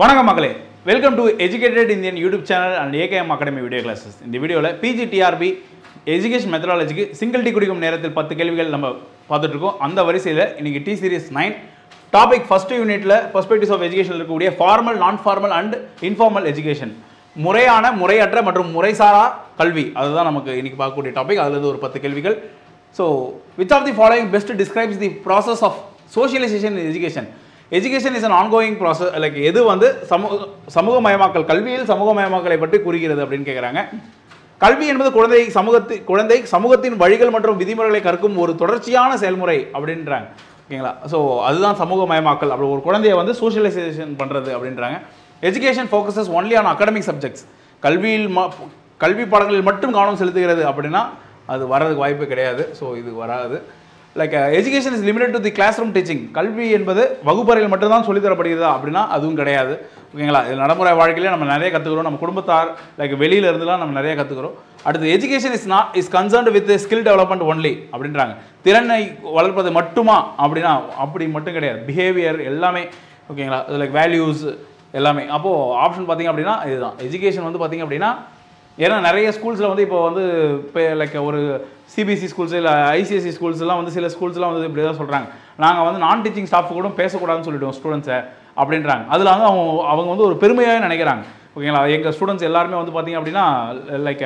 வணக்கம் மக்களே, welcome to educated Indian YouTube channel and AKM academy video classes. இந்த வீடியோவில் பிஜிடிஆர்பி எஜுகேஷன் மெத்தடாலஜிக்கு சிங்கிள் டி குடிக்கும் நேரத்தில் 10 கேள்விகள் நம்ம பார்த்துட்டு இருக்கோம். அந்த வரிசையில் இன்னைக்கு டி சீரிஸ் 9 டாபிக் ஃபர்ஸ்ட் யூனிட்ல பெர்ஸ்பெக்டிவ்ஸ் ஆஃப் எஜுகேஷன் இருக்கக்கூடிய formal, non formal and informal education, முறையான, முறையற்ற மற்றும் முறைசாரா கல்வி, அதுதான் நமக்கு இன்னைக்கு பார்க்கக்கூடிய டாபிக். அதுல இருந்து ஒரு 10 கேள்விகள். So which of the following best describes the process of socialization in education? Education is an ongoing process. Like எது வந்து சமூகமயமாக்கல், கல்வியில் சமூகமயமாக்கலை பற்றி கூறுகிறது அப்படின்னு கேட்குறாங்க. கல்வி என்பது குழந்தை சமூகத்தின் வழிகள் மற்றும் விதிமுறைகளை கற்கும் ஒரு தொடர்ச்சியான செயல்முறை அப்படின்றாங்க. ஓகேங்களா? ஸோ அதுதான் சமூகமயமாக்கல். அப்படி ஒரு குழந்தைய வந்து சோஷியலைசேஷன் பண்ணுறது அப்படின்றாங்க. Education focuses only on academic subjects. கல்வி பாடங்களில் மட்டும் கவனம் செலுத்துகிறது அப்படின்னா அது வர்றதுக்கு வாய்ப்பு கிடையாது. ஸோ இது வராது. Like education is limited to the classroom teaching. கல்வி என்பது வகுப்பறையில் மட்டும்தான் சொல்லித்தரப்படுகிறதா அப்படின்னா அதுவும் கிடையாது. ஓகேங்களா? இது நடைமுறை வாழ்க்கையிலே நம்ம நிறைய கற்றுக்கிறோம். நம்ம குடும்பத்தார் லைக் வெளியில இருந்துலாம் நம்ம நிறைய கற்றுக்கிறோம். அடுத்து education is concerned with skill development only அப்படின்றாங்க. திறனை வளர்ப்பது மட்டுமா அப்படின்னா அப்படி மட்டும் கிடையாது. பிஹேவியர் எல்லாமே, ஓகேங்களா, லைக் வேல்யூஸ் எல்லாமே. அப்போது ஆப்ஷன் பார்த்தீங்க அப்படின்னா இதுதான். எஜுகேஷன் வந்து பார்த்தீங்க அப்படின்னா, ஏன்னா நிறைய ஸ்கூல்ஸில் வந்து இப்போ வந்து இப்போ லைக் ஒரு சிபிஎஸ்சி ஸ்கூல்ஸ் இல்லை ஐசிஎஸ்சி ஸ்கூல்ஸ்லாம் வந்து சில ஸ்கூல்ஸ்லாம் வந்து இப்படி தான் சொல்கிறாங்க, நாங்கள் வந்து நான் டீச்சிங் ஸ்டாஃப் கூட பேசக்கூடாதுன்னு சொல்லிவிடுவோம் ஸ்டூடெண்ட்ஸை அப்படின்றாங்க. அதில் வந்து அவங்க வந்து ஒரு பெருமையாக நினைக்கிறாங்க. ஓகேங்களா? எங்கள் ஸ்டூடெண்ட்ஸ் எல்லாருமே வந்து பார்த்திங்க அப்படின்னா லைக்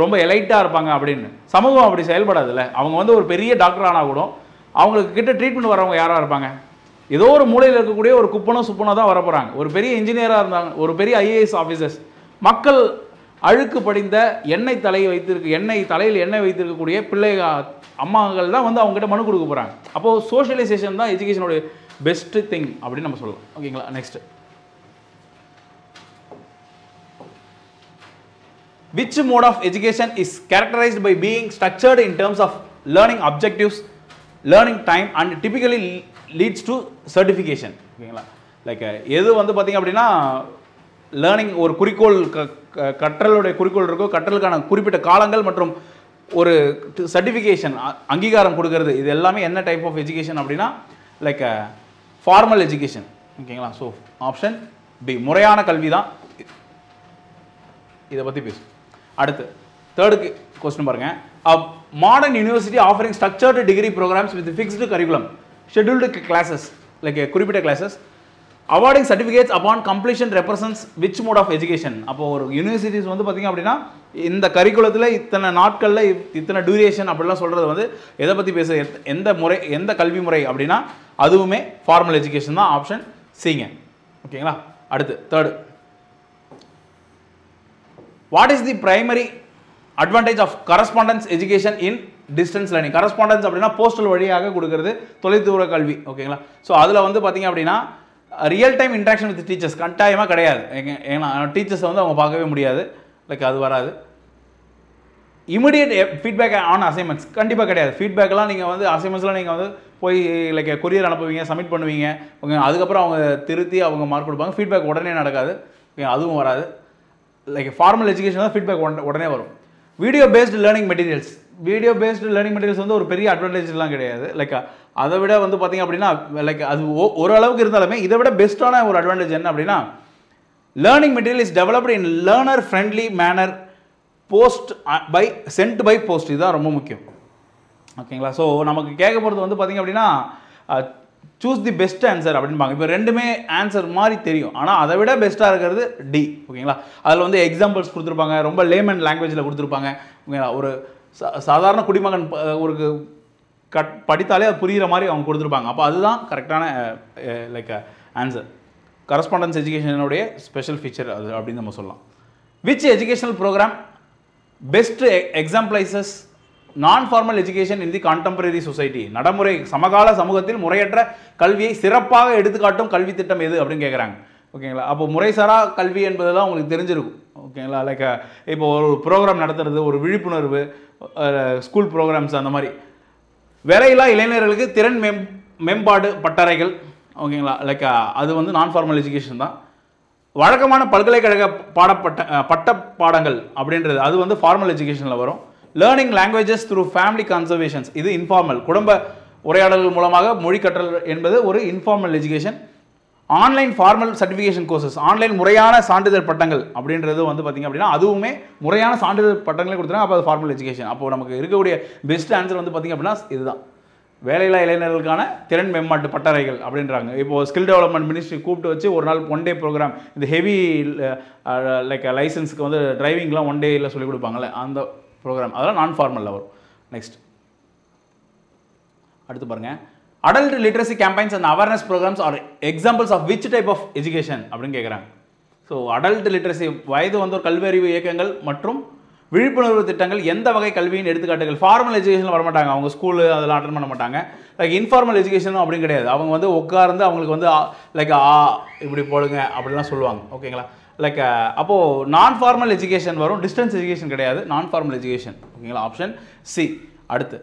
ரொம்ப எலைட்டாக இருப்பாங்க அப்படின்னு. சமூகம் அப்படி செயல்படாதுல்ல. அவங்க வந்து ஒரு பெரிய டாக்டர் ஆனால் கூட அவங்களுக்கு கிட்ட ட்ரீட்மெண்ட் வரவங்க யாராக இருப்பாங்க? ஏதோ ஒரு மூலையில் இருக்கக்கூடிய ஒரு குப்பனோ சுப்பனோ தான் வர போகிறாங்க. ஒரு பெரிய இன்ஜினியராக இருந்தாங்க, ஒரு பெரிய ஐஏஎஸ் ஆஃபீஸர்ஸ், மக்கள் அழுக்கு படிந்த எண்ணெய் தலையில் எண்ணெய் வைத்திருக்கக்கூடிய பிள்ளை அம்மாக்கள் தான் வந்து அவங்ககிட்ட மனு கொடுக்க போகிறாங்க. அப்போது சோஷியலைசேஷன் தான் எஜுகேஷனுடைய பெஸ்ட் திங் அப்படின்னு நம்ம சொல்லலாம். ஓகேங்களா? Next, which mode of education is characterized by being structured in terms of learning objectives, learning time and typically leads to certification? ஓகேங்களா? லைக் எது வந்து பார்த்தீங்க அப்படின்னா லேர்னிங் ஒரு குறிக்கோள், கற்றலுடைய குறிக்கோள் இருக்கோ, கற்றலுக்கான குறிப்பிட்ட காலங்கள் மற்றும் ஒரு சர்டிஃபிகேஷன், அங்கீகாரம் கொடுக்கறது, இது எல்லாமே என்ன டைப் ஆஃப் எஜுகேஷன் அப்படின்னா லைக் ஃபார்மல் எஜுகேஷன். ஓகேங்களா? ஸோ ஆப்ஷன் பி, முறையான கல்வி தான். இதை பற்றி பேசும். அடுத்து தேர்டு கொஸ்டின் பாருங்க. Modern university offering structured degree programs with fixed curriculum, scheduled classes, like குறிப்பிட்ட classes, awarding certificates upon completion represents which mode of education? அப்போ ஒரு யூனிவர்சிட்டிஸ் வந்து பார்த்தீங்க அப்படின்னா இந்த கரிக்குலத்தில் இத்தனை நாட்களில் இத்தனை டியூரேஷன் அப்படிலாம் சொல்கிறது வந்து எதை பற்றி பேச, எந்த கல்வி முறை அப்படின்னா அதுவுமே ஃபார்மல் எஜுகேஷன் தான். ஆப்ஷன் சிங்க. ஓகேங்களா? அடுத்து third, what is the primary advantage of correspondence education in distance learning? Correspondence அப்படின்னா போஸ்டல் வழியாக கொடுக்கறது, தொலைதூர கல்வி. ஓகேங்களா? ஸோ அதில் வந்து பார்த்தீங்க அப்படின்னா real time interaction with teachers கட்டாயமாக கிடையாது. ஏன்னா டீச்சர்ஸை வந்து அவங்க பார்க்கவே முடியாது. லைக் அது வராது. இமிடியேட் ஃபீட்பேக் ஆன் அசைன்மெண்ட்ஸ் கண்டிப்பாக கிடையாது. ஃபீட்பேக்கெலாம் நீங்கள் வந்து அசைன்மெண்ட்ஸ்லாம் நீங்கள் வந்து போய் லைக் கொரியர் அனுப்புவீங்க, சப்மிட் பண்ணுவீங்க. ஓகே, அதுக்கப்புறம் அவங்க திருத்தி அவங்க மார்க் கொடுப்பாங்க. ஃபீட்பேக் உடனே நடக்காது. ஓகே, அதுவும் வராது. லைக் ஃபார்மல் எஜுகேஷன் தான் ஃபீட்பேக் உடனே வரும். வீடியோ பேஸ்டு லேர்னிங் மெட்டீரியல்ஸ் வந்து ஒரு பெரிய அட்வான்டேஜ்லாம் கிடையாது. லைக் அதை விட வந்து பார்த்தீங்க அப்படின்னா லைக் அது ஓரளவுக்கு இருந்தாலுமே இதை விட பெஸ்ட்டான ஒரு அட்வான்டேஜ் என்ன அப்படின்னா learning material is developed in learner friendly manner, sent by post. இதுதான் ரொம்ப முக்கியம். ஓகேங்களா? ஸோ நமக்கு கேட்க போகிறது வந்து பார்த்தீங்க அப்படின்னா சூஸ் தி பெஸ்ட் ஆன்சர் அப்படின்பாங்க. இப்போ ரெண்டுமே ஆன்சர் மாதிரி தெரியும், ஆனால் அதை விட பெஸ்ட்டாக இருக்கிறது டி. ஓகேங்களா? அதில் வந்து எக்ஸாம்பிள்ஸ் கொடுத்துருப்பாங்க, ரொம்ப லேமன் லாங்குவேஜில் கொடுத்துருப்பாங்க. ஓகேங்களா? ஒரு சாதாரண குடிமகன் ஒரு படித்தாலே அது புரிகிற மாதிரி அவங்க கொடுத்துருப்பாங்க. அப்போ அதுதான் கரெக்டான லைக் ஆன்சர். கரஸ்பாண்டன்ஸ் எஜுகேஷனுடைய ஸ்பெஷல் ஃபீச்சர் அது அப்படின்னு நம்ம சொல்லலாம். Which educational program best exemplifies non formal education in the contemporary society? நடைமுறை சமகால சமூகத்தில் முறையற்ற கல்வியை சிறப்பாக எடுத்துக்காட்டும் கல்வி திட்டம் எது அப்படின்னு கேட்குறாங்க. ஓகேங்களா? அப்போ முறைசாரா கல்வி என்பதெல்லாம் உங்களுக்கு தெரிஞ்சிருக்கும். ஓகேங்களா? லைக் இப்போ ஒரு ப்ரோக்ராம் நடத்துறது, ஒரு விழிப்புணர்வு, ஸ்கூல் ப்ரோக்ராம்ஸ், அந்த மாதிரி வேலையில்லா இளைஞர்களுக்கு திறன் மேம்பாடு பட்டறைகள். ஓகேங்களா? லைக் அது வந்து நான் ஃபார்மல் எஜுகேஷன் தான். வழக்கமான பல்கலைக்கழக பட்ட பாடங்கள் அப்படின்றது அது வந்து ஃபார்மல் எஜுகேஷனில் வரும். Learning languages through family conservations, இது இன்ஃபார்மல், குடும்ப உரையாடல்கள் மூலமாக மொழி கற்றல் என்பது ஒரு informal education. Online formal certification courses, online முறையான சான்றிதழ் பட்டங்கள் அப்படின்றது வந்து பார்த்திங்க அப்படின்னா அதுவுமே முறையான சான்றிதழ் பட்டங்களே கொடுத்துருங்க. அப்போ அது ஃபார்மல் எஜுகேஷன். அப்போது நமக்கு இருக்கக்கூடிய பெஸ்ட் ஆன்சர் வந்து பார்த்திங்க அப்படின்னா இதுதான், வேலையில்லா இளைஞர்களுக்கான திறன் மேம்பாட்டு பட்டறைகள் அப்படின்றாங்க. இப்போது ஸ்கில் டெவலப்மெண்ட் மினிஸ்ட்ரி கூப்பிட்டு வச்சு ஒரு நாள் 1 டே ப்ரோக்ராம், இந்த ஹெவி லைக் லைசன்ஸுக்கு வந்து டிரைவிங்லாம் 1 டேயில் சொல்லிக் கொடுப்பாங்கள்ல அந்த ப்ரோக்ராம், அதெல்லாம் நான் ஃபார்மலில் வரும். நெக்ஸ்ட் அடுத்து பாருங்கள், adult literacy campaigns and awareness programs are examples of which type of education அப்படின்னு கேட்குறாங்க. ஸோ அடல்ட் லிட்ரஸி வயது வந்து ஒரு கல்வியறிவு இயக்கங்கள் மற்றும் விழிப்புணர்வு திட்டங்கள் எந்த வகை கல்வியின் எடுத்துக்காட்டுகள். ஃபார்மல் எஜுகேஷன் வரமாட்டாங்க, அவங்க ஸ்கூலு அதெல்லாம் அட்டன் பண்ண மாட்டாங்க. லைக் இன்ஃபார்மல் எஜுகேஷனும் அப்படின்னு கிடையாது, அவங்க வந்து உட்கார்ந்து அவங்களுக்கு வந்து லைக் இப்படி போடுங்க அப்படிலாம் சொல்லுவாங்க. ஓகேங்களா, லைக் அப்போது நான் ஃபார்மல் எஜுகேஷன் வரும், டிஸ்டன்ஸ் எஜுகேஷன் கிடையாது, நான் ஃபார்மல் எஜுகேஷன். ஓகேங்களா, ஆப்ஷன் சி. அடுத்து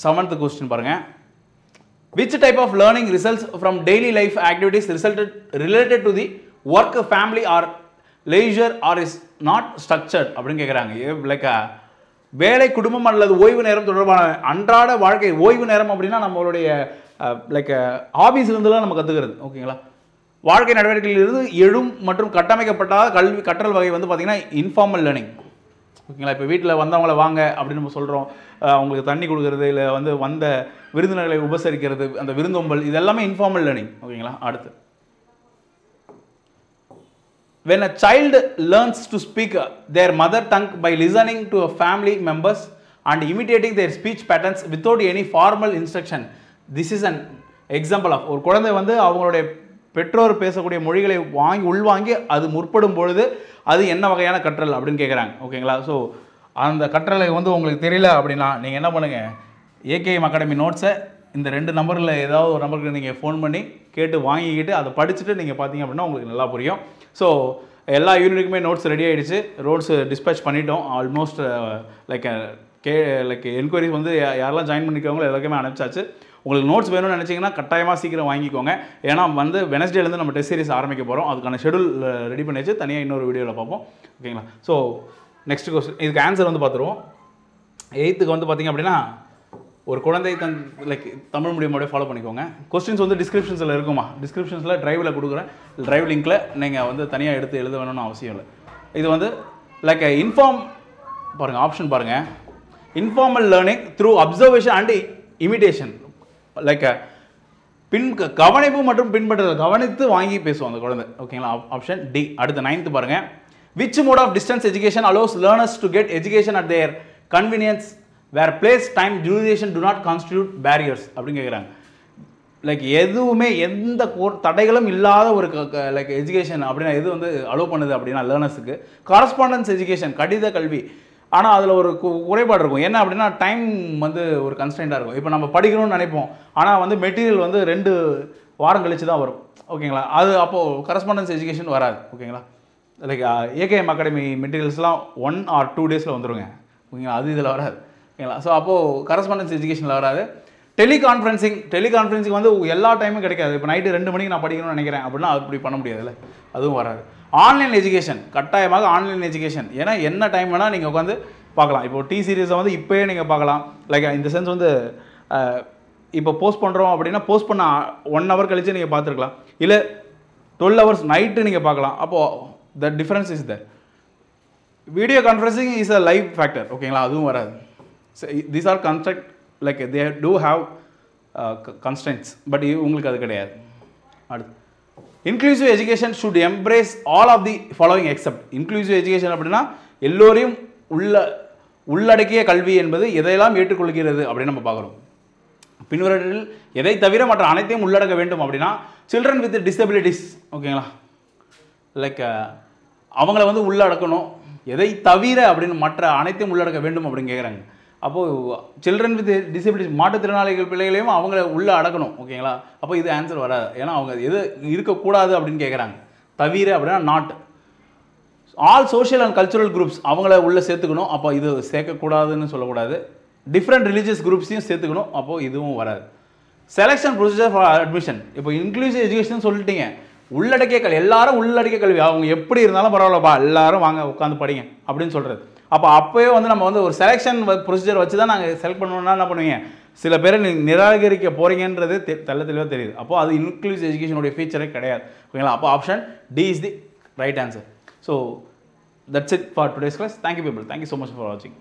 7th கொஸ்டின் பாருங்க, which type of learning results from daily life activities related to the work, family or leisure or is not structured அப்படின்னு கேட்குறாங்க. லைக் வேலை, குடும்பம் அல்லது ஓய்வு நேரம் தொடர்பான அன்றாட வாழ்க்கை. ஓய்வு நேரம் அப்படின்னா நம்மளுடைய லைக் ஹாபீஸ்லேருந்துலாம் நம்ம கற்றுக்கிறது. ஓகேங்களா, வாழ்க்கை நடவடிக்கைகளிலிருந்து எழும் மற்றும் கட்டமைக்கப்பட்ட கல்வி கற்றல் வகை வந்து பார்த்திங்கன்னா இன்ஃபார்மல் லேர்னிங். ஓகேங்களா, இப்போ வீட்டில் வந்தவங்கள வாங்க அப்படின்னு நம்ம சொல்கிறோம், அவங்களுக்கு தண்ணி கொடுக்குறது, இல்லை வந்து வந்த விருந்தினர்களை உபசரிக்கிறது, அந்த விருந்தோம்பல், இது எல்லாமே இன்ஃபார்மல் லேர்னிங். ஓகேங்களா, அடுத்து when a child learns to speak their mother tongue by listening to a family members and imitating their speech patterns without any formal instruction, this is an example of. ஒரு குழந்தை வந்து அவங்களுடைய பெற்றோர் பேசக்கூடிய மொழிகளை உள்வாங்கி அது முற்படும் பொழுது அது என்ன வகையான கற்றல் அப்படின்னு கேட்குறாங்க. ஓகேங்களா, ஸோ அந்த கற்றலை வந்து உங்களுக்கு தெரியல அப்படின்னா நீங்கள் என்ன பண்ணுங்கள், ஏகேஎம் அகாடமி நோட்ஸை இந்த 2 நம்பரில் ஏதாவது ஒரு நம்பருக்கு நீங்கள் ஃபோன் பண்ணி கேட்டு வாங்கிக்கிட்டு அதை படிச்சுட்டு நீங்கள் பார்த்தீங்க அப்படின்னா உங்களுக்கு நல்லா புரியும். ஸோ எல்லா யூனிட்டுக்குமே நோட்ஸ் ரெடி ஆகிடுச்சு, நோட்ஸ் டிஸ்பேச் பண்ணிட்டோம் ஆல்மோஸ்ட். லைக் என்கொயரிஸ் வந்து யாரெல்லாம் ஜாயின் பண்ணிக்கிறவங்களோ எல்லாருக்குமே அனுப்பிச்சாச்சு. உங்களுக்கு நோட்ஸ் வேணும்னு நினச்சிங்கன்னா கட்டாயமாக சீக்கிரம் வாங்கிக்கோங்க. ஏன்னா வந்து வெனஸ்டேலேருந்து நம்ம டெஸ்ட் சீரிஸ் ஆரம்பிக்க போகிறோம், அதுக்கான ஷெடியூல் ரெடி பண்ணி வச்சு தனியாக இன்னொரு வீடியோவில் பார்ப்போம். ஓகேங்களா, ஸோ நெக்ஸ்ட் கொஸ்டின், இதுக்கு ஆன்சர் வந்து பார்த்துருவோம். 8th வந்து பார்த்திங்க அப்படின்னா ஒரு குழந்தை லைக் தமிழ் மீடியமோடய ஃபாலோ பண்ணிக்கோங்க. கொஸ்டின்ஸ் வந்து டிஸ்கிரிப்ஷன்ஸில் இருக்குமா, டிஸ்கிரிப்ஷன்ஸில் ட்ரைவில் கொடுக்குறேன், ட்ரைவ் லிங்க்கில் நீங்கள் வந்து தனியாக எடுத்து எழுத வேணும்னு அவசியம் இல்லை. இது வந்து லைக் பாருங்கள், ஆப்ஷன் பாருங்கள், informal learning through observation and imitation. Like கவனிப்பு மற்றும் பின்பற்றுதல், கவனித்து வாங்கி பேசுவோம் அந்த குழந்தை. ஓகேங்களா, ஆப்ஷன் டி. அடுத்து 9th பாருங்கள், which mode of distance education allows learners to get education at their convenience where place, time, duration do not constitute barriers அப்படின்னு கேட்குறாங்க. லைக் எதுவுமே எந்த தடைகளும் இல்லாத ஒரு லைக் எஜுகேஷன் அப்படின்னா எது வந்து அலோவ் பண்ணுது அப்படின்னா லேர்னர்ஸுக்கு காரஸ்பாண்டன்ஸ் எஜுகேஷன், கடித கல்வி. ஆனால் அதில் ஒரு குறைபாடு இருக்கும், என்ன அப்படின்னா டைம் வந்து ஒரு கன்ஸ்டன்ட்டாக இருக்கும். இப்போ நம்ம படிக்கணும்னு நினைப்போம், ஆனால் வந்து மெட்டீரியல் வந்து 2 வாரம் கழிச்சு தான் வரும். ஓகேங்களா, அது அப்போது கரஸ்பாண்டன்ஸ் எஜுகேஷன் வராது. ஓகேங்களா, லைக் ஏகேஎம் அகாடமி மெட்டீரியல்ஸ்லாம் 1 or 2 டேஸில் வந்துடுங்க. ஓகேங்களா, அது இதில் வராது. ஓகேங்களா, ஸோ அப்போது கரஸ்பாண்டன்ஸ் எஜுகேஷனில் வராது. டெலிகான்ஃபரன்சிங் வந்து எல்லா டைமும் கிடைக்காது. இப்போ நைட்டு 2 மணிக்கு நான் படிக்கணும்னு நினைக்கிறேன் அப்படின்னா அப்படி பண்ண முடியாதுல்ல, அதுவும் வராது. ஆன்லைன் எஜுகேஷன், கட்டாயமாக ஆன்லைன் எஜுகேஷன், ஏன்னா என்ன டைம் வேணால் நீங்கள் உட்காந்து பார்க்கலாம். இப்போ டி சீரீஸை வந்து இப்போயே நீங்கள் பார்க்கலாம். லைக் இந்த சென்ஸ் வந்து இப்போ போஸ்ட் பண்ணுறோம் அப்படின்னா போஸ்ட் பண்ண 1 hour கழிச்சு நீங்கள் பார்த்துருக்கலாம், இல்லை 12 hours நைட்டு நீங்கள் பார்க்கலாம். அப்போது the difference is that. Video conferencing is a live factor. ஓகேங்களா, அதுவும் வராது. These are construct like they do have constants, but உங்களுக்கு அது கிடையாது. அடுத்து inclusive education should embrace all of the following except. Inclusive education அப்படின்னா எல்லோரையும் உள்ளடக்கிய கல்வி என்பது எதையெல்லாம் ஏற்றுக்கொள்கிறது அப்படின்னு நம்ம பார்க்குறோம். பின்வருவதில் எதை தவிர மற்ற அனைத்தையும் உள்ளடக்க வேண்டும் அப்படின்னா சில்ட்ரன் வித் டிசபிலிட்டிஸ். ஓகேங்களா, லைக் அவங்கள வந்து உள்ளடக்கணும். எதை தவிர அப்படின்னு மற்ற அனைத்தையும் உள்ளடக்க வேண்டும் அப்படின்னு கேட்குறாங்க. அப்போது சில்ட்ரன் வித் டிசபிலிட்டிஸ், மாற்றுத்திறனாளிகள் பிள்ளைகளையும் அவங்கள உள்ளே அடக்கணும். ஓகேங்களா, அப்போ இது ஆன்சர் வராது, ஏன்னா அவங்க எது இருக்கக்கூடாது அப்படின்னு கேட்குறாங்க. தவிர அப்படின்னா not. All social and cultural groups அவங்கள உள்ளே சேர்த்துக்கணும், அப்போ இது சேர்க்கக்கூடாதுன்னு சொல்லக்கூடாது. டிஃப்ரெண்ட் ரிலீஜியஸ் குரூப்ஸையும் சேர்த்துக்கணும், அப்போது இதுவும் வராது. செலெக்ஷன் ப்ரொசீஜர் ஃபார் அட்மிஷன், இப்போ இன்க்ளூசிவ் எஜுகேஷன் சொல்லிட்டீங்க, உள்ளடக்கிய கல்வி, எல்லாரும் உள்ளடக்கிய கல்வி, அவங்க எப்படி இருந்தாலும் பரவாயில்லப்பா எல்லாரும் வாங்க உட்காந்து படிங்க அப்படின்னு சொல்கிறது. அப்போயே வந்து நம்ம வந்து ஒரு செலெக்ஷன் ப்ரொசீஜர் வச்சு தான் நாங்கள் செலக்ட் பண்ணணும்னா என்ன பண்ணுவீங்க, சில பேரை நீங்கள் நிராகரிக்க போகிறீங்கன்றது தெள்ள தெளிவாக தெரியுது. அப்போது அது இன்க்ளூசிவ் எஜுகேஷனுடைய ஃபீச்சரே கிடையாது. ஓகேங்களா? அப்போ option D is the right answer. So that's it for today's class. Thank you people. Thank you so much for வாட்சிங்.